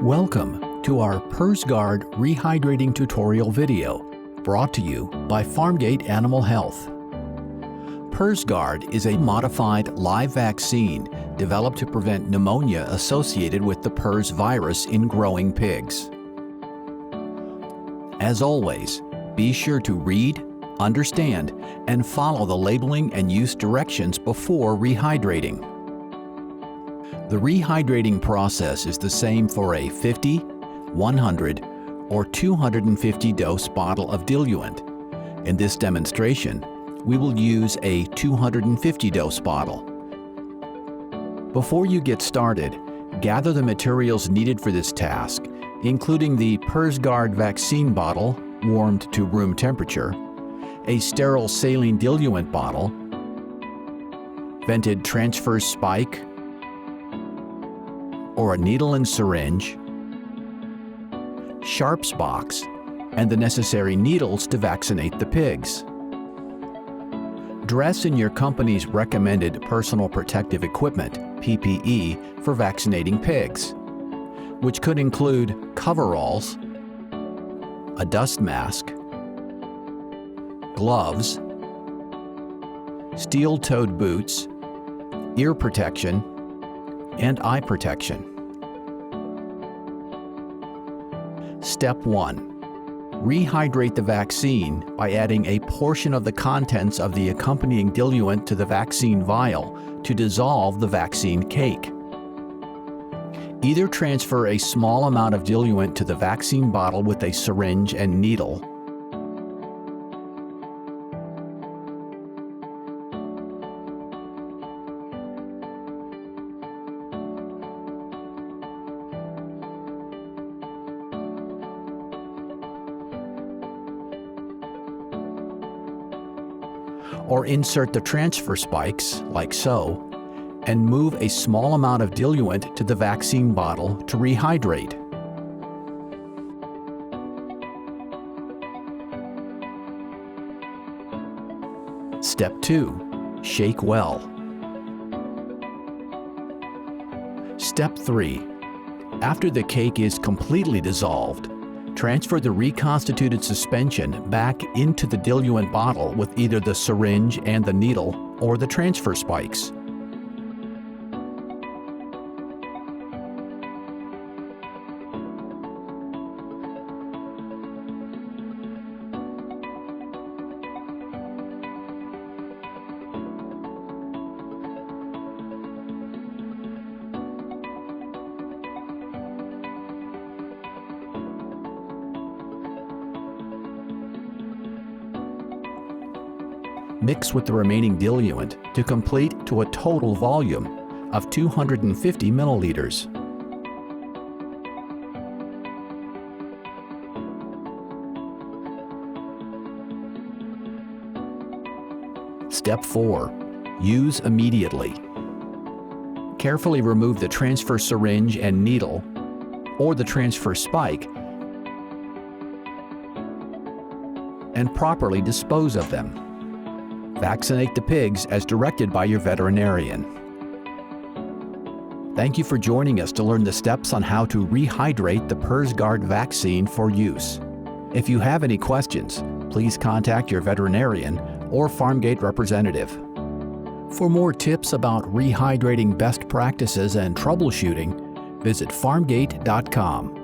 Welcome to our PRRRSGard Rehydrating tutorial video, brought to you by Pharmgate Animal Health. PRRRSGard is a modified live vaccine developed to prevent pneumonia associated with the PRRS virus in growing pigs. As always, be sure to read, understand, and follow the labeling and use directions before rehydrating. The rehydrating process is the same for a 50, 100, or 250 dose bottle of diluent. In this demonstration, we will use a 250 dose bottle. Before you get started, gather the materials needed for this task, including the PRRRSGard vaccine bottle, warmed to room temperature, a sterile saline diluent bottle, vented transfer spike, or a needle and syringe, sharps box, and the necessary needles to vaccinate the pigs. Dress in your company's recommended personal protective equipment, PPE, for vaccinating pigs, which could include coveralls, a dust mask, gloves, steel-toed boots, ear protection, and eye protection. Step 1. Rehydrate the vaccine by adding a portion of the contents of the accompanying diluent to the vaccine vial to dissolve the vaccine cake. Either transfer a small amount of diluent to the vaccine bottle with a syringe and needle, or insert the transfer spikes, like so, and move a small amount of diluent to the vaccine bottle to rehydrate. Step 2. Shake well. Step 3. After the cake is completely dissolved, transfer the reconstituted suspension back into the diluent bottle with either the syringe and the needle or the transfer spikes. Mix with the remaining diluent to complete to a total volume of 250 milliliters. Step 4. Use immediately. Carefully remove the transfer syringe and needle, or the transfer spike, and properly dispose of them. Vaccinate the pigs as directed by your veterinarian. Thank you for joining us to learn the steps on how to rehydrate the PRRRSGard vaccine for use. If you have any questions, please contact your veterinarian or Pharmgate representative. For more tips about rehydrating best practices and troubleshooting, visit pharmgate.com.